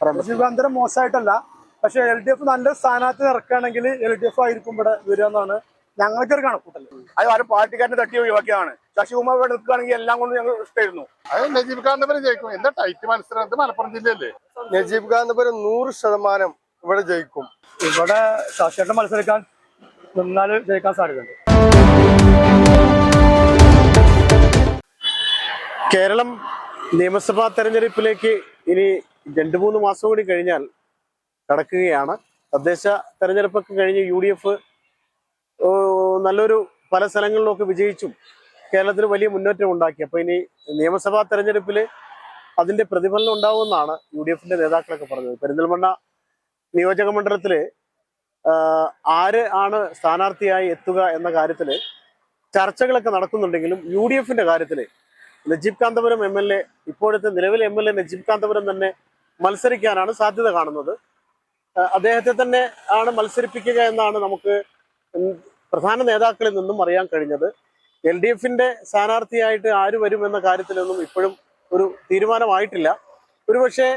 നജീബ് മോശമായിട്ടല്ല, പക്ഷെ LDF നല്ല സ്ഥാനാർത്ഥി ഇറക്കുകയാണെങ്കിൽ LDF ആയിരിക്കും ഇവിടെ വരിക എന്നാണ് ഞങ്ങൾക്കൊരു കണക്കൂട്ടല്. അത് ആരും പാർട്ടിക്കാരനെ തട്ടി ഒഴിവാക്കിയാണ്. ശശികുമാർ ഇവിടെ നിൽക്കുകയാണെങ്കിൽ എല്ലാം കൊണ്ട് ഞങ്ങൾ ഇഷ്ടമായിരുന്നു. അത് നജീബ് കാന്തപുരം ജയിക്കും. എന്താ ടൈറ്റ് മത്സരം, ഇത് മലപ്പുറം ജില്ലയല്ലേ. നജീബ് കാന്തപുരം 100% ഇവിടെ ജയിക്കും. ഇവിടെ ശശിയേട്ടൻ മത്സരിക്കാൻ നിന്നാൽ ജയിക്കാൻ സാധ്യതയുണ്ട്. കേരളം നിയമസഭാ തെരഞ്ഞെടുപ്പിലേക്ക് ഇനി 2-3 മാസം കൂടി കഴിഞ്ഞാൽ കടക്കുകയാണ്. തദ്ദേശ തെരഞ്ഞെടുപ്പൊക്കെ കഴിഞ്ഞ് UDF നല്ലൊരു പല സ്ഥലങ്ങളിലൊക്കെ വിജയിച്ചും കേരളത്തിന് വലിയ മുന്നേറ്റം ഉണ്ടാക്കി. അപ്പോൾ ഇനി നിയമസഭാ തെരഞ്ഞെടുപ്പിൽ അതിന്റെ പ്രതിഫലനം ഉണ്ടാവുമെന്നാണ് UDFന്റെ നേതാക്കളൊക്കെ പറഞ്ഞത്. പെരിന്തൽമണ്ണ നിയോജക മണ്ഡലത്തിൽ ആര് ആണ് സ്ഥാനാർത്ഥിയായി എത്തുക എന്ന കാര്യത്തിൽ ചർച്ചകളൊക്കെ നടക്കുന്നുണ്ടെങ്കിലും UDFന്റെ കാര്യത്തിൽ നജീബ് കാന്തപുരം MLA, ഇപ്പോഴത്തെ നിലവിലെ MLA നജീബ് കാന്തപുരം തന്നെ മത്സരിക്കാനാണ് സാധ്യത കാണുന്നത്. അദ്ദേഹത്തെ തന്നെ ആണ് മത്സരിപ്പിക്കുക എന്നാണ് നമുക്ക് പ്രധാന നേതാക്കളിൽ നിന്നും അറിയാൻ കഴിഞ്ഞത്. LDFന്റെ സ്ഥാനാർത്ഥിയായിട്ട് ആര് വരുമെന്ന കാര്യത്തിലൊന്നും ഇപ്പോഴും ഒരു തീരുമാനമായിട്ടില്ല. ഒരുപക്ഷെ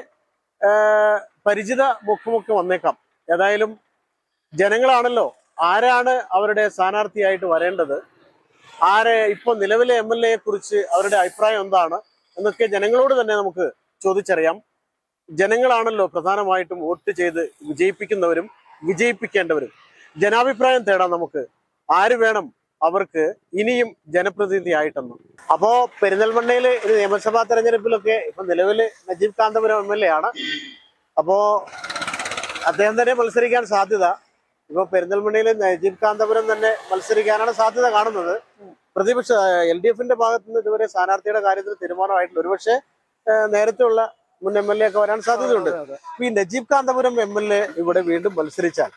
പരിചിത മുഖമൊക്കെ വന്നേക്കാം. ഏതായാലും ജനങ്ങളാണല്ലോ ആരാണ് അവരുടെ സ്ഥാനാർത്ഥിയായിട്ട് വരേണ്ടത്, ആരെ ഇപ്പോൾ നിലവിലെ MLA കുറിച്ച് അവരുടെ അഭിപ്രായം എന്താണ് എന്നൊക്കെ ജനങ്ങളോട് തന്നെ നമുക്ക് ചോദിച്ചറിയാം. ജനങ്ങളാണല്ലോ പ്രധാനമായിട്ടും വോട്ട് ചെയ്ത് വിജയിപ്പിക്കുന്നവരും വിജയിപ്പിക്കേണ്ടവരും. ജനാഭിപ്രായം തേടാം നമുക്ക്, ആര് വേണം അവർക്ക് ഇനിയും ജനപ്രതിനിധി ആയിട്ടെന്ന്. അപ്പോ പെരിന്തൽമണ്ണയില് ഒരു നിയമസഭാ തെരഞ്ഞെടുപ്പിലൊക്കെ ഇപ്പൊ നിലവില് നജീബ് കാന്തപുരം MLA ആണ്. അപ്പോ അദ്ദേഹം തന്നെ മത്സരിക്കാൻ സാധ്യത. ഇപ്പൊ പെരിന്തൽമണ്ണയില് നജീബ് കാന്തപുരം തന്നെ മത്സരിക്കാനാണ് സാധ്യത കാണുന്നത്. പ്രതിപക്ഷ LDFന്റെ ഭാഗത്ത് നിന്ന് ഇതുവരെ സ്ഥാനാർത്ഥിയുടെ കാര്യത്തിൽ തീരുമാനമായിട്ടില്ല. ഒരുപക്ഷെ നേരത്തെ ഉള്ള മുൻ MLA ഒക്കെ വരാൻ സാധ്യതയുണ്ട്. ഈ നജീബ് കാന്തപുരം MLA ഇവിടെ വീണ്ടും മത്സരിച്ചാൽ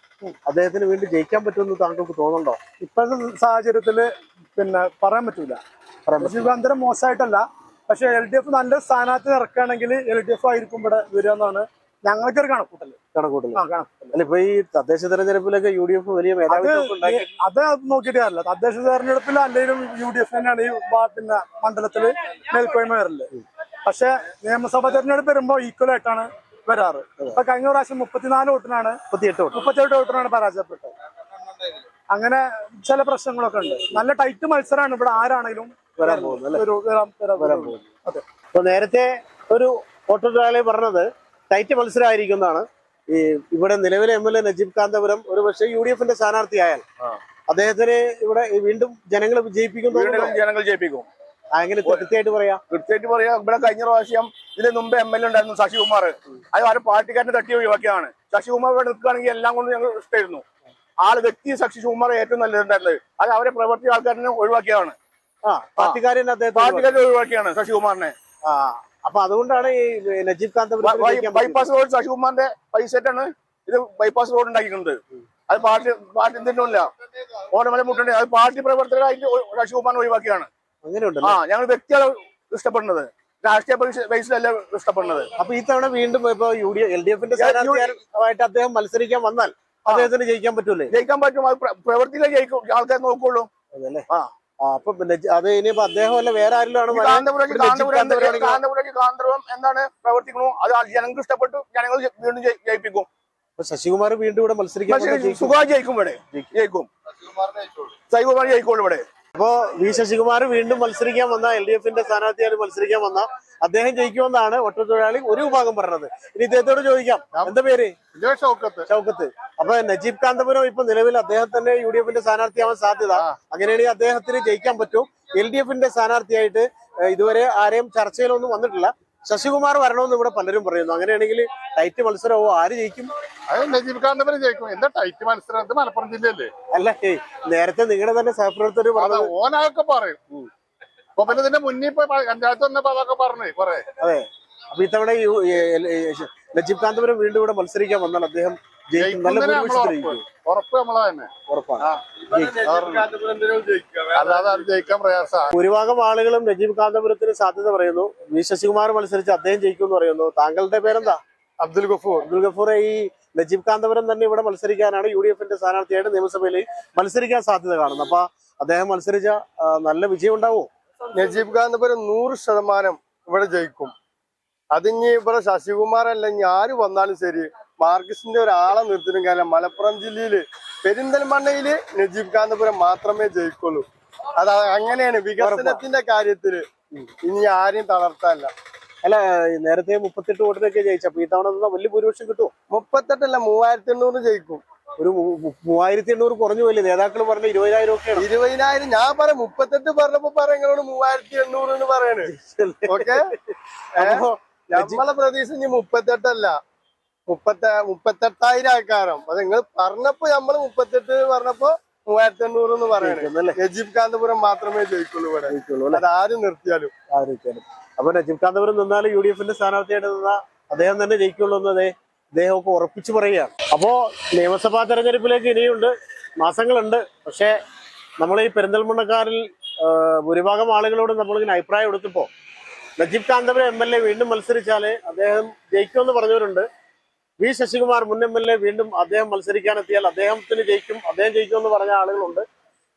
അദ്ദേഹത്തിന് വീണ്ടും ജയിക്കാൻ പറ്റുമെന്ന് താങ്കൾക്ക് തോന്നുന്നുണ്ടോ? ഇപ്പോഴത്തെ സാഹചര്യത്തില് പറയാൻ പറ്റൂല. നജീബ് കാന്തപുരം മോശമായിട്ടല്ല, പക്ഷെ LDF നല്ല സ്ഥാനാർത്ഥി ഇറക്കുകയാണെങ്കിൽ LDF ആയിരിക്കും ഇവിടെ വരിക എന്നാണ് ഞങ്ങൾക്കൊരു കണക്കൂട്ടല്. അല്ല, ഇപ്പൊ ഈ തദ്ദേശ തെരഞ്ഞെടുപ്പിലൊക്കെ UDF വലിയ മേധാവിത്വം അത് നോക്കിയിട്ട് കാര്യമില്ല. തദ്ദേശ തെരഞ്ഞെടുപ്പിൽ അല്ലെങ്കിലും UDF തന്നെയാണ് ഈ മണ്ഡലത്തില് മേൽക്കോയ്മ വരല്. പക്ഷെ നിയമസഭാ തെരഞ്ഞെടുപ്പ് വരുമ്പോ ഈക്വൽ ആയിട്ടാണ് വരാറ്. ഇപ്പൊ കഴിഞ്ഞ പ്രാവശ്യം 34 വോട്ടിനാണ് 38 വോട്ടിനാണ് പരാജയപ്പെട്ടത്. അങ്ങനെ ചില പ്രശ്നങ്ങളൊക്കെ ഉണ്ട്. നല്ല ടൈറ്റ് മത്സരമാണ് ഇവിടെ ആരാണെങ്കിലും വരാൻ പോകുന്നത്. അതെ, ഇപ്പൊ നേരത്തെ ഒരു വോട്ടൊരാളെ പറഞ്ഞത് ടൈറ്റ് മത്സരമായിരിക്കുന്നതാണ്. ഈ ഇവിടെ നിലവിലെ MLA നജീബ് കാന്തപുരം ഒരു പക്ഷേ UDFന്റെ സ്ഥാനാർത്ഥിയായാൽ അദ്ദേഹത്തിന് ഇവിടെ വീണ്ടും ജനങ്ങൾ വിജയിപ്പിക്കും. ജനങ്ങൾ ജയിപ്പിക്കും. അങ്ങനെ കൃത്യമായിട്ട് പറയാം. ഇവിടെ കഴിഞ്ഞ പ്രാവശ്യം ഇതിന് മുമ്പ് MLA ഉണ്ടായിരുന്നു ശശികുമാർ. അത് ആരും പാർട്ടിക്കാരനെ തട്ടി ഒഴിവാക്കിയാണ്. ശശികുമാർ ഇവിടെ നിൽക്കുകയാണെങ്കിൽ എല്ലാം കൊണ്ട് ഞങ്ങൾ ഇഷ്ടമായിരുന്നു. വ്യക്തി ശശികുമാർ ഏറ്റവും നല്ലതുണ്ടായിരുന്നത്. അത് അവരെ പ്രവർത്തി ആൾക്കാരനെ ഒഴിവാക്കിയാണ്. പാർട്ടിക്കാരൻ ഒഴിവാക്കിയാണ് ശശികുമാറിനെ. അപ്പൊ അതുകൊണ്ടാണ് ഈ നജീബ് കാന്തപുരം ബൈപ്പാസ് റോഡ് ശശികുമാറിന്റെ പൈസറ്റാണ് ഇത് ബൈപ്പാസ് റോഡ് ഉണ്ടാക്കിയിട്ടുണ്ട്. അത് പാർട്ടി എന്തിനുമില്ല. ഓരമല മുട്ടുണ്ട്. അത് പാർട്ടി പ്രവർത്തകരായിട്ട് ശശികുമാറിനെ ഒഴിവാക്കിയാണ്. അങ്ങനെയുണ്ട്. ഞങ്ങൾ വ്യക്തികളെ ഇഷ്ടപ്പെടുന്നത്, രാഷ്ട്രീയ ബേസിലല്ല ഇഷ്ടപ്പെടുന്നത്. അപ്പൊ ഈ തവണ വീണ്ടും ഇപ്പൊ LDFന്റെ സ്ഥാനാർത്ഥിയായിട്ട് അദ്ദേഹം മത്സരിക്കാൻ വന്നാൽ അദ്ദേഹത്തിന് ജയിക്കാൻ പറ്റൂലേ? ജയിക്കാൻ പറ്റും. അത് പ്രവൃത്തിയിലെ ജയിക്കും, ആൾക്കാർ നോക്കുള്ളൂ. അതല്ലേ. അപ്പൊ അത് ഇനിയിപ്പോ അദ്ദേഹം അല്ല വേറെ ആരെങ്കിലും കാന്തപുരം എന്താണ് പ്രവർത്തിക്കണു, അത് ജനങ്ങൾക്ക് ഇഷ്ടപ്പെട്ടു. ജനങ്ങൾ വീണ്ടും ജയിപ്പിക്കും. ശശികുമാർ വീണ്ടും ഇവിടെ മത്സരിക്കാൻ സുഖമായി ജയിക്കും. ഇവിടെ ജയിക്കും. ശശികുമാർ ജയിക്കുള്ളൂ ഇവിടെ. അപ്പോ V ശശികുമാർ വീണ്ടും മത്സരിക്കാൻ വന്ന LDFന്റെ സ്ഥാനാർത്ഥിയായി മത്സരിക്കാൻ വന്ന അദ്ദേഹം ജയിക്കുമെന്നാണ് ഒറ്റത്തൊഴിലാളി ഒരു വിഭാഗം പറഞ്ഞത്. ഇനി ഇദ്ദേഹത്തോട് ചോദിക്കാം, എന്താ പേര്? ഷൗക്കത്ത്. അപ്പൊ നജീബ് കാന്തപുരം ഇപ്പൊ നിലവിൽ അദ്ദേഹം തന്നെ UDFന്റെ സ്ഥാനാർത്ഥിയാവാൻ സാധ്യത. അങ്ങനെയാണെങ്കിൽ അദ്ദേഹത്തിന് ജയിക്കാൻ പറ്റും. LDFന്റെ സ്ഥാനാർത്ഥിയായിട്ട് ഇതുവരെ ആരെയും ചർച്ചയിലൊന്നും വന്നിട്ടില്ല. ശശികുമാർ വരണമെന്ന് ഇവിടെ പലരും പറയുന്നു. അങ്ങനെയാണെങ്കിൽ ടൈറ്റ് മത്സരമോ ആര് ജയിക്കും? അത് നജീബ് കാന്തപുരം ജയിക്കും. എന്താ ടൈറ്റ് മത്സരം, ഇത് മലപ്പുറം ജില്ലയല്ലേ. അല്ല, നേരത്തെ നിങ്ങളുടെ തന്നെ സഹപ്രവർത്തകർ ഓനൊക്കെ പറയും. അപ്പൊ പിന്നെ ഇതിന്റെ മുന്നേ ഇപ്പൊ പഞ്ചായത്ത് വന്നപ്പോ അതൊക്കെ പറഞ്ഞു കൊറേ. അതെ. അപ്പൊ ഇത്തവണ നജീബ് കാന്തപുരം വീണ്ടും ഇവിടെ മത്സരിക്കാൻ വന്നാൽ അദ്ദേഹം ഉറപ്പ് നമ്മളെ തന്നെ ഉറപ്പാണ്. അല്ലാതെ ജയിക്കാൻ പ്രയാസമാണ്. ഭൂരിഭാഗം ആളുകളും നജീബ് കാന്തപുരത്തിന് സാധ്യത പറയുന്നു. V ശശികുമാർ മത്സരിച്ച് അദ്ദേഹം ജയിക്കുമെന്ന് പറയുന്നു. താങ്കളുടെ പേരെന്താ? അബ്ദുൽ ഗഫൂർ. ഈ നജീബ് കാന്തപുരം തന്നെ ഇവിടെ മത്സരിക്കാനാണ് UDFന്റെ സ്ഥാനാർത്ഥിയായിട്ട് നിയമസഭയിൽ മത്സരിക്കാൻ സാധ്യത കാണുന്നത്. അപ്പൊ അദ്ദേഹം മത്സരിച്ച നല്ല വിജയം ഉണ്ടാവുമോ? നജീബ് കാന്തപുരം 100% ഇവിടെ ജയിക്കും. അതിഞ്ഞി ഇവിടെ ശശികുമാറല്ല ഇനി ആര് വന്നാലും ശരി മാർക്സിന്റെ ഒരാളെ നിർത്തിനും കാര്യം മലപ്പുറം ജില്ലയില് പെരിന്തൽമണ്ണയില് നജീബ് കാന്തപുരം മാത്രമേ ജയിക്കുള്ളൂ. അത് അങ്ങനെയാണ് വികസനത്തിന്റെ കാര്യത്തില് ഇനി ആരെയും തളർത്താല്ല. അല്ല നേരത്തെ 38 വോട്ടിനൊക്കെ ജയിച്ചപ്പോ ഈ തവണ വലിയ ഭൂരിപക്ഷം കിട്ടുമോ? 38 3800 ജയിക്കും. ഒരു 3800 കുറഞ്ഞു പോയില്ലേ? നേതാക്കൾ പറഞ്ഞ 20,000 ഒക്കെയാണ്. 20,000 ഞാൻ പറയാം. 38 പറഞ്ഞപ്പോ പറയങ്ങളോട് 3800 എന്ന് പറയണേ. ഓക്കെ, നമ്മളെ പ്രതീക്ഷ ഇനി 38 അല്ല 38,000 ആൾക്കാരം. അത് നിങ്ങൾ പറഞ്ഞപ്പോ നമ്മള് 38 പറഞ്ഞപ്പോ 3800 എന്ന് പറയണേ. നജീബ് കാന്തപുരം മാത്രമേ ജയിക്കുള്ളൂ ഇവിടെ. അത് ആരും നിർത്തിയാലും. അപ്പൊ നജീബ് കാന്തപുരം നിന്നാലും UDF സ്ഥാനാർത്ഥിയായിട്ട് നിന്നാ അദ്ദേഹം തന്നെ ജയിക്കുള്ളൂ എന്നതേ അദ്ദേഹമൊക്കെ ഉറപ്പിച്ചു പറയുകയാണ്. അപ്പോ നിയമസഭാ തെരഞ്ഞെടുപ്പിലേക്ക് ഇനിയുണ്ട്, മാസങ്ങളുണ്ട്. പക്ഷെ നമ്മൾ ഈ പെരിന്തൽമണ്ണക്കാരിൽ ഭൂരിഭാഗം ആളുകളോട് നമ്മളിങ്ങനെ അഭിപ്രായം എടുത്തപ്പോ നജീബ് കാന്തപുരം MLA വീണ്ടും മത്സരിച്ചാല് അദ്ദേഹം ജയിക്കുമെന്ന് പറഞ്ഞവരുണ്ട്. വി ശശികുമാർ മുൻ MLA വീണ്ടും അദ്ദേഹം മത്സരിക്കാനെത്തിയാൽ അദ്ദേഹത്തിന് ജയിക്കും, അദ്ദേഹം ജയിക്കുമെന്ന് പറഞ്ഞ ആളുകളുണ്ട്.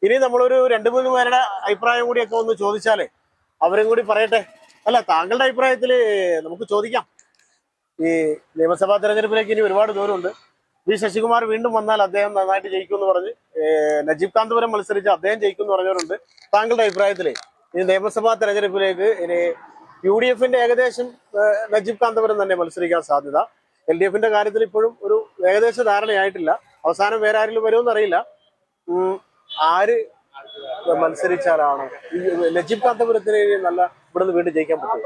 ഇനി നമ്മളൊരു 2-3 പേരുടെ അഭിപ്രായം കൂടിയൊക്കെ ഒന്ന് ചോദിച്ചാലേ അവരും കൂടി പറയട്ടെ. അല്ല, താങ്കളുടെ അഭിപ്രായത്തില് നമുക്ക് ചോദിക്കാം. ഈ നിയമസഭാ തെരഞ്ഞെടുപ്പിലേക്ക് ഇനി ഒരുപാട് ദൂരമുണ്ട്. വി ശശികുമാർ വീണ്ടും വന്നാൽ അദ്ദേഹം നന്നായിട്ട് ജയിക്കുമെന്ന് പറഞ്ഞ് നജീബ് കാന്തപുരം മത്സരിച്ച് അദ്ദേഹം ജയിക്കുമെന്ന് പറഞ്ഞവരുണ്ട്. താങ്കളുടെ അഭിപ്രായത്തില് ഈ നിയമസഭാ തെരഞ്ഞെടുപ്പിലേക്ക് ഇനി UDF ഏകദേശം നജീബ് കാന്തപുരം തന്നെ മത്സരിക്കാൻ സാധ്യത. LDF കാര്യത്തിൽ ഇപ്പോഴും ഒരു ഏകദേശ ധാരണയായിട്ടില്ല. അവസാനം വേറെ ആരെങ്കിലും വരുമെന്ന് അറിയില്ല. ആര് മത്സരിച്ചാലാണ് നജീബ് കാന്തപുരത്തിന് നല്ല ഇവിടുന്ന് വീണ്ടും ജയിക്കാൻ പറ്റും?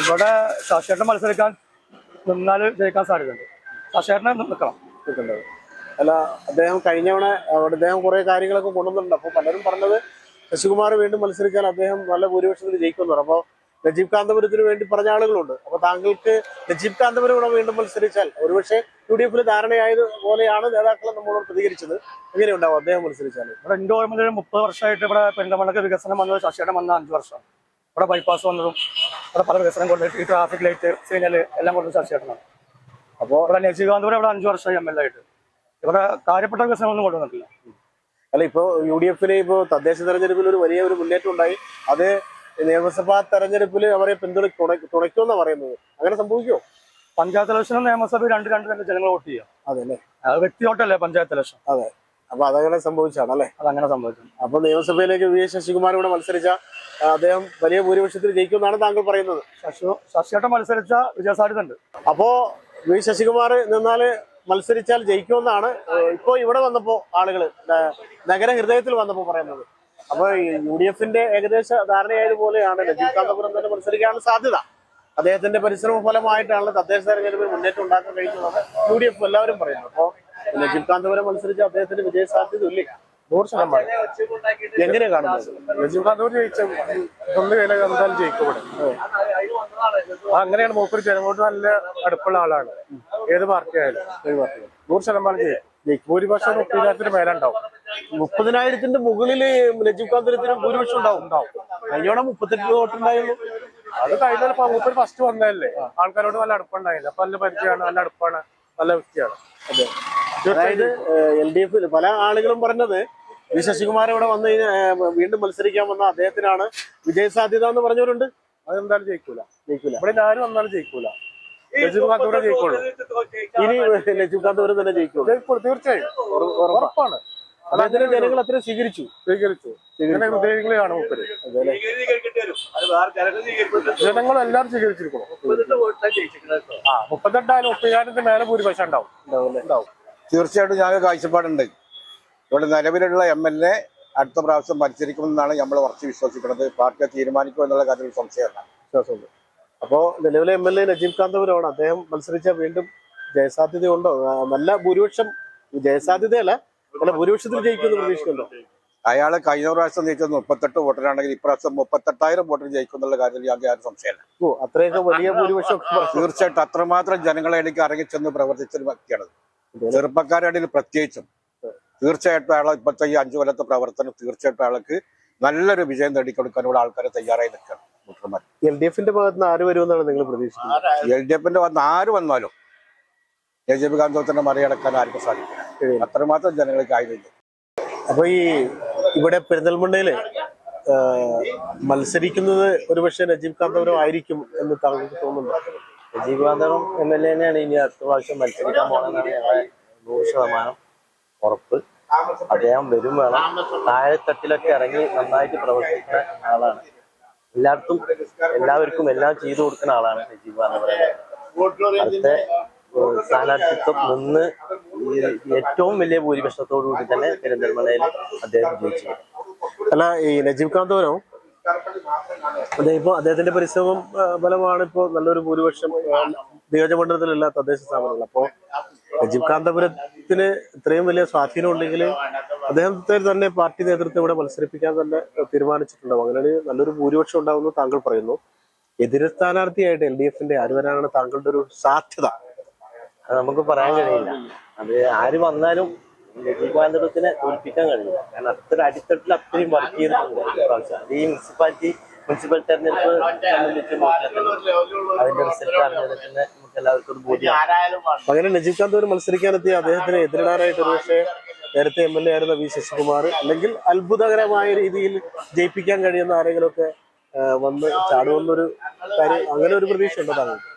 ഇവിടെ ശശിയേട്ടൻ മത്സരിക്കാൻ നിന്നാൽ ജയിക്കാൻ സാധ്യതയുണ്ട്. ശശിയേട്ടനെ നിൽക്കണം. അല്ല, അദ്ദേഹം കഴിഞ്ഞവണ അദ്ദേഹം കുറെ കാര്യങ്ങളൊക്കെ കൊണ്ടുവന്നിട്ടുണ്ട്. അപ്പൊ പലരും പറഞ്ഞത് ശശികുമാർ വീണ്ടും മത്സരിച്ചാൽ അദ്ദേഹം നല്ല ഭൂരിപക്ഷത്തിൽ ജയിക്കുമെന്ന് പറഞ്ഞു. അപ്പൊ നജീബ് കാന്തപുരത്തിന് വേണ്ടി പറഞ്ഞ ആളുകളുണ്ട്. അപ്പൊ താങ്കൾക്ക് നജീബ് കാന്തപുരം ഇവിടെ വീണ്ടും മത്സരിച്ചാൽ ഒരുപക്ഷെ UDF ധാരണയായത് പോലെയാണ് നേതാക്കൾ നമ്മളോട് പ്രതികരിച്ചത്. എങ്ങനെയുണ്ടാവും അദ്ദേഹം മത്സരിച്ചാൽ? ഇവിടെ എൻ്റെ ഓർമ്മയിൽ 30 വർഷമായിട്ട് ഇവിടെ പെരിന്തൽമണ്ണക്ക് വികസനം വന്നത് ശശിയേട്ടൻ വന്ന 5 വർഷമാണ്. ഇവിടെ ബൈപ്പാസ് വന്നതും ഇവിടെ പല വികസനം കൊണ്ടുപോയിട്ട് ഈ ട്രാഫിക് ലൈറ്റ് സിഗ്നൽ എല്ലാം കൊണ്ട് ശശിയേട്ടനാണ്. അപ്പോൾ ഇവിടെ നജീബ് കാന്തപുരം ഇവിടെ 5 വർഷമായി MLA ആയിട്ട് ഇവിടെ കാര്യപ്പെട്ട വികസനമൊന്നും കൊണ്ടുവന്നിട്ടില്ല. അല്ല, ഇപ്പൊ UDF ഇപ്പോ തദ്ദേശ തെരഞ്ഞെടുപ്പിൽ ഒരു വലിയ ഒരു മുന്നേറ്റം ഉണ്ടായി. അത് നിയമസഭാ തെരഞ്ഞെടുപ്പിൽ അവരെ തുണയ്ക്കുമെന്നാണ് പറയുന്നത്. അങ്ങനെ സംഭവിക്കുമോ? പഞ്ചായത്ത് ഇലക്ഷനും നിയമസഭ രണ്ട് തന്നെ ജനങ്ങൾ വോട്ട് ചെയ്യാം. അതെ അല്ലേ? അത് വ്യക്തി വോട്ടല്ലേ പഞ്ചായത്ത് ഇലക്ഷൻ. അതെ. അപ്പൊ അതങ്ങനെ സംഭവിച്ചാണ് അല്ലേ? അതങ്ങനെ സംഭവിച്ചു. അപ്പൊ നിയമസഭയിലേക്ക് വി ശശികുമാർ ഇവിടെ മത്സരിച്ച അദ്ദേഹം വലിയ ഭൂരിപക്ഷത്തിൽ ജയിക്കുമെന്നാണ് താങ്കൾ പറയുന്നത്. ശശിയേട്ടൻ മത്സരിച്ച വിജയസാധ്യത ഉണ്ട്. അപ്പോ വി ശശികുമാർ നിന്നാല് മത്സരിച്ചാൽ ജയിക്കുമെന്നാണ് ഇപ്പോ ഇവിടെ വന്നപ്പോ ആളുകൾ നഗരഹൃദയത്തിൽ വന്നപ്പോ പറയുന്നത്. അപ്പൊ UDF ഏകദേശ ധാരണയായതുപോലെയാണ് നജീബ് കാന്തപുരം തന്നെ മത്സരിക്കാനുള്ള സാധ്യത. അദ്ദേഹത്തിന്റെ പരിശ്രമ ഫലമായിട്ടാണ് തദ്ദേശ തെരഞ്ഞെടുപ്പിൽ മുന്നേറ്റം ഉണ്ടാക്കാൻ കഴിയുന്നത് UDF എല്ലാവരും പറയുന്നു. അപ്പോ നജീബ് കാന്തപുരം മത്സരിച്ച് അദ്ദേഹത്തിന് വിജയ സാധ്യത ഇല്ല 100%. എങ്ങനെ കാണുന്നത്? നജീബ് കാന്തപുരം എന്തായാലും ജയിക്കും ഇവിടെ. അങ്ങനെയാണ്. മൂപ്പര് ജനങ്ങളോട് നല്ല അടുപ്പുള്ള ആളാണ്. ഏത് പാർട്ടി ആയാലും 100% ജയിക്കും. ഭൂരിപക്ഷം 30,000 മേലുണ്ടാവും. 30,000 മുകളില് നജീബ് കാന്തപുരത്തിന് ഭൂരിപക്ഷം ഉണ്ടാവും. കഴിഞ്ഞോടെ 38 വോട്ടുണ്ടായുള്ളൂ. അത് കഴിഞ്ഞ മൂപ്പര് ഫസ്റ്റ് വന്നതല്ലേ, ആൾക്കാരോട് നല്ല അടുപ്പുണ്ടായില്ല. അപ്പൊ നല്ല പരിചയമാണ്, നല്ല അടുപ്പാണ്, നല്ല വ്യക്തിയാണ്. അതെ. അതായത് LDF പല ആളുകളും പറഞ്ഞത് വി ശശികുമാർ ഇവിടെ വന്ന് വീണ്ടും മത്സരിക്കാൻ വന്ന അദ്ദേഹത്തിനാണ് വിജയ സാധ്യത എന്ന് പറഞ്ഞവരുണ്ട്. അതെന്തായാലും ജയിക്കൂല. ഇവിടെ ആരും വന്നാലും ജയിക്കൂല. നജീബ് കാന്തപുരം ജയിക്കുള്ളൂ. ഇനി നജീബ് കാന്തപുരം തന്നെ ജയിക്കുള്ളൂ. തീർച്ചയായും ഉറപ്പാണ്. അദ്ദേഹത്തിന് ജനങ്ങൾ അത്ര സ്വീകരിച്ചു. ഹൃദയങ്ങളെയാണ് മൂപ്പര്. ജനങ്ങൾ എല്ലാവരും സ്വീകരിച്ചിരിക്കണം. 38,000 30,000 മേലെ ഭൂരിപക്ഷം ഉണ്ടാവും. തീർച്ചയായിട്ടും ഞങ്ങൾക്ക് കാഴ്ചപ്പാടുണ്ട്. ഇവിടെ നിലവിലുള്ള MLA അടുത്ത പ്രാവശ്യം മത്സരിക്കുമെന്നാണ് നമ്മൾ ഉറച്ച് വിശ്വസിക്കുന്നത്. പാർട്ടി തീരുമാനിക്കും എന്നുള്ള കാര്യത്തിൽ സംശയമല്ല, വിശ്വാസമുണ്ട്. അപ്പോ നിലവിലെ MLA നജീബ് കാന്തപുരമാണ്. അദ്ദേഹം മത്സരിച്ചാൽ വീണ്ടും ജയസാധ്യതയുണ്ടോ? നല്ല ഭൂരിപക്ഷം, ജയസാധ്യതയല്ല നല്ല ഭൂരിപക്ഷത്തിൽ ജയിക്കുമെന്ന് പ്രതീക്ഷിക്കുന്നുണ്ടോ? അയാള് കഴിഞ്ഞ പ്രാവശ്യം ജയിച്ചത് 38 വോട്ടിനാണെങ്കിൽ ഇപ്രാവശ്യം 38,000 വോട്ടിന് ജയിക്കും എന്നുള്ള കാര്യത്തിൽ ഞങ്ങൾക്ക് ആരും സംശയമല്ല. അത്രയൊക്കെ വലിയ ഭൂരിപക്ഷം. തീർച്ചയായിട്ടും അത്രമാത്രം ജനങ്ങളെ ഇടയ്ക്ക് ഇറങ്ങിച്ചെന്ന് പ്രവർത്തിച്ചൊരു വ്യക്തിയാണ്. ചെറുപ്പക്കാരുടെ ഇടയിൽ പ്രത്യേകിച്ചും തീർച്ചയായിട്ടും അയാളെ ഇപ്പോഴത്തെ ഈ 5 കൊല്ലത്തെ പ്രവർത്തനം തീർച്ചയായിട്ടും അയാൾക്ക് നല്ലൊരു വിജയം നേടിക്കൊടുക്കാനുള്ള ആൾക്കാരെ തയ്യാറായി നിൽക്കണം. LDF ഭാഗത്ത് നിന്ന് ആര് വരുമെന്നാണ് നിങ്ങൾ പ്രതീക്ഷിക്കുന്നത്? LDF വന്ന് ആര് വന്നാലും നജീബ് കാന്തപുരത്തിനെ മറികടക്കാൻ ആർക്കും സാധിക്കില്ല. അത്രമാത്രം ജനങ്ങൾക്ക് ആയിരുന്നു. അപ്പൊ ഈ ഇവിടെ പെരിന്തൽമണ്ണയില് മത്സരിക്കുന്നത് ഒരുപക്ഷെ നജീബ് കാന്തപുരം ആയിരിക്കും എന്ന് താങ്കൾക്ക് തോന്നുന്നു? നജീബ് കാന്തപുരം MLA തന്നെയാണ് ഇനി അടുത്ത പ്രാവശ്യം മത്സരിക്കാൻ പോകണമെന്നാണ് ഞങ്ങളെ 100% ഉറപ്പ്. അദ്ദേഹം വരും വേണം. താഴെത്തട്ടിലൊക്കെ ഇറങ്ങി നന്നായിട്ട് പ്രവർത്തിക്കുന്ന ആളാണ്. എല്ലാവർക്കും എല്ലാം ചെയ്തു കൊടുക്കുന്ന ആളാണ് നജീബ് കാന്തപുരം. അടുത്ത സ്ഥാനാർത്ഥിത്വം നിന്ന് ഏറ്റവും വലിയ ഭൂരിപക്ഷത്തോടു കൂടി തന്നെ പെരിന്തൽമണ്ണയിൽ അദ്ദേഹം ജയിച്ചു. അല്ല, ഈ നജീബ് കാന്തപുരം അദ്ദേഹത്തിന്റെ പരിശ്രമം ഫലമാണ് ഇപ്പോൾ നല്ലൊരു ഭൂരിപക്ഷം നിയോജകമണ്ഡലത്തിലുള്ള തദ്ദേശ സ്ഥാപനങ്ങൾ. അപ്പോൾ നജീബ് കാന്തപുരത്തിന് ഇത്രയും വലിയ സ്വാധീനം ഉണ്ടെങ്കിൽ അദ്ദേഹത്തെ തന്നെ പാർട്ടി നേതൃത്വം ഇവിടെ മത്സരിപ്പിക്കാൻ തന്നെ തീരുമാനിച്ചിട്ടുണ്ടാവും. അങ്ങനെ നല്ലൊരു ഭൂരിപക്ഷം ഉണ്ടാവുമെന്ന് താങ്കൾ പറയുന്നു. എതിർ സ്ഥാനാർത്ഥിയായിട്ട് LDF-ന്റെ ആര് വരാനാണ് താങ്കളുടെ ഒരു സാധ്യത? അത് നമുക്ക് പറയാൻ കഴിയില്ല. അത് ആര് വന്നാലും നജീബ് കാന്തപുരത്തിനെ തോൽപ്പിക്കാൻ കഴിയില്ല. കാരണം അത്ര അടിത്തട്ടിൽ അത്രയും വർക്ക് ചെയ്തിട്ടുണ്ട് പ്രാവശ്യം. അത് ഈ മുനിസിപ്പൽ തെരഞ്ഞെടുപ്പ് സംബന്ധിച്ച് അതിന്റെ റിസൾട്ട് അറിഞ്ഞത് തന്നെ നമുക്ക് എല്ലാവർക്കും ഒരു ബോധ്യമാണ്. അങ്ങനെ നജീബ് കാന്തപുരം മത്സരിക്കാനെത്തിയ അദ്ദേഹത്തിനെ എതിരിടാനായിട്ട് ഒരുപക്ഷെ നേരത്തെ MLA ആയിരുന്ന V ശശികുമാർ അല്ലെങ്കിൽ അത്ഭുതകരമായ രീതിയിൽ ജയിപ്പിക്കാൻ കഴിയുന്ന ആരെങ്കിലുമൊക്കെ വന്ന് ചാടുമെന്നൊരു കാര്യം, അങ്ങനെ ഒരു പ്രതീക്ഷ ഉണ്ടോ താങ്കൾക്ക്?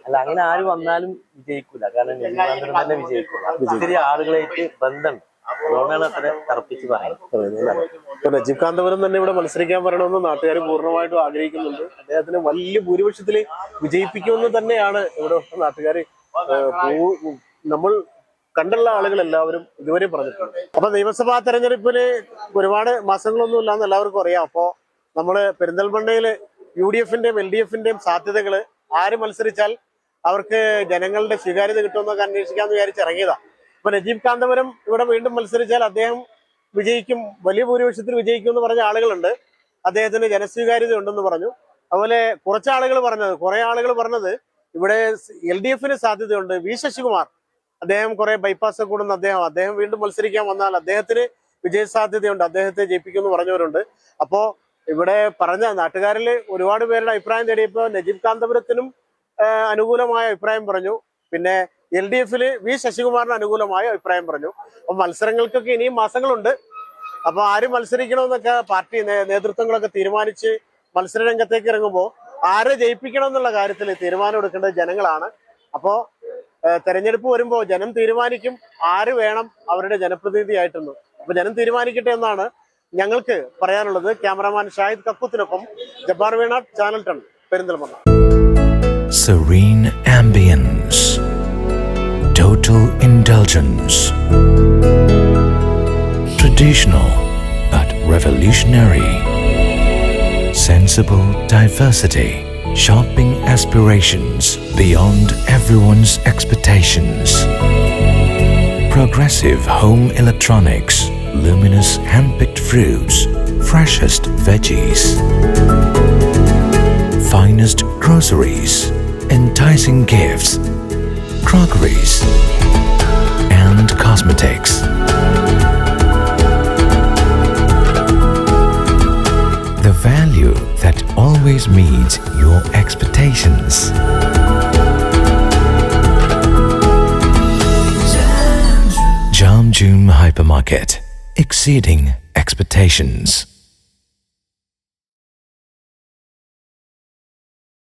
അല്ല, അങ്ങനെ ആര് വന്നാലും വിജയിക്കൂല. കാരണം നജീബ് കാന്തപുരം തന്നെ വിജയിക്കൂല. ഒത്തിരി ആളുകളായിട്ട് ബന്ധമുണ്ട്. അതുകൊണ്ടാണ് അത്ര തറപ്പിച്ച് പറയുന്നത്. നജീബ് കാന്തപുരം തന്നെ ഇവിടെ മത്സരിക്കാൻ വരണമെന്ന് നാട്ടുകാർ പൂർണ്ണമായിട്ടും ആഗ്രഹിക്കുന്നുണ്ട്. അദ്ദേഹത്തിന് വലിയ ഭൂരിപക്ഷത്തിൽ വിജയിപ്പിക്കുമെന്ന് തന്നെയാണ് ഇവിടെ നാട്ടുകാർ നമ്മൾ കണ്ടുള്ള ആളുകൾ എല്ലാവരും ഇതുവരെ പറഞ്ഞിട്ടുണ്ട്. അപ്പൊ നിയമസഭാ തെരഞ്ഞെടുപ്പില് ഒരുപാട് മാസങ്ങളൊന്നും ഇല്ലാന്ന് എല്ലാവർക്കും അറിയാം. അപ്പോ നമ്മള് പെരിന്തൽമണ്ണയില് UDF-ന്റെയും LDF-ന്റെയും സാധ്യതകള് ആര് മത്സരിച്ചാൽ അവർക്ക് ജനങ്ങളുടെ സ്വീകാര്യത കിട്ടുമെന്നൊക്കെ അന്വേഷിക്കാന്ന് വിചാരിച്ച് ഇറങ്ങിയതാ. അപ്പൊ നജീബ് കാന്തപുരം ഇവിടെ വീണ്ടും മത്സരിച്ചാൽ അദ്ദേഹം വിജയിക്കും, വലിയ ഭൂരിപക്ഷത്തിൽ വിജയിക്കും എന്ന് പറഞ്ഞ ആളുകളുണ്ട്. അദ്ദേഹത്തിന് ജനസ്വീകാര്യത ഉണ്ടെന്ന് പറഞ്ഞു. അതുപോലെ കുറെ ആളുകൾ പറഞ്ഞത് ഇവിടെ LDF-ന് സാധ്യതയുണ്ട്. V ശശികുമാർ അദ്ദേഹം കുറെ ബൈപ്പാസ് കൂടുന്ന അദ്ദേഹം വീണ്ടും മത്സരിക്കാൻ വന്നാൽ അദ്ദേഹത്തിന് വിജയ സാധ്യതയുണ്ട്, അദ്ദേഹത്തെ ജയിപ്പിക്കുമെന്ന് പറഞ്ഞവരുണ്ട്. അപ്പോ ഇവിടെ പറഞ്ഞ നാട്ടുകാരിൽ ഒരുപാട് പേരുടെ അഭിപ്രായം തേടിയപ്പോൾ നജീബ് കാന്തപുരത്തിനും അനുകൂലമായ അഭിപ്രായം പറഞ്ഞു. പിന്നെ LDF-ല് V ശശികുമാറിന് അനുകൂലമായ അഭിപ്രായം പറഞ്ഞു. അപ്പൊ മത്സരങ്ങൾക്കൊക്കെ ഇനിയും മാസങ്ങളുണ്ട്. അപ്പൊ ആര് മത്സരിക്കണമെന്നൊക്കെ പാർട്ടി നേതൃത്വങ്ങളൊക്കെ തീരുമാനിച്ച് മത്സര രംഗത്തേക്ക് ഇറങ്ങുമ്പോൾ ആരെ ജയിപ്പിക്കണം എന്നുള്ള കാര്യത്തിൽ തീരുമാനം എടുക്കേണ്ടത് ജനങ്ങളാണ്. അപ്പോ തെരഞ്ഞെടുപ്പ് വരുമ്പോൾ ജനം തീരുമാനിക്കും ആര് വേണം അവരുടെ ജനപ്രതിനിധിയായിട്ടെന്ന്. അപ്പൊ ജനം തീരുമാനിക്കട്ടെ എന്നാണ് ഞങ്ങൾക്ക് പറയാനുള്ളത്. ക്യാമറാമാൻ ഷാഹിദ് കക്കുത്തിനൊപ്പം Jabbar Venad, channel 10, Perinthalmanna. Serene ambience, total indulgence, traditional but revolutionary, sensible diversity, shopping aspirations beyond everyone's expectations, progressive home electronics, luminous hand-picked fruits, freshest veggies, finest groceries, enticing gifts, crockeries, and cosmetics. The value that always meets your expectations. Jamjoom Hypermarket, exceeding expectations.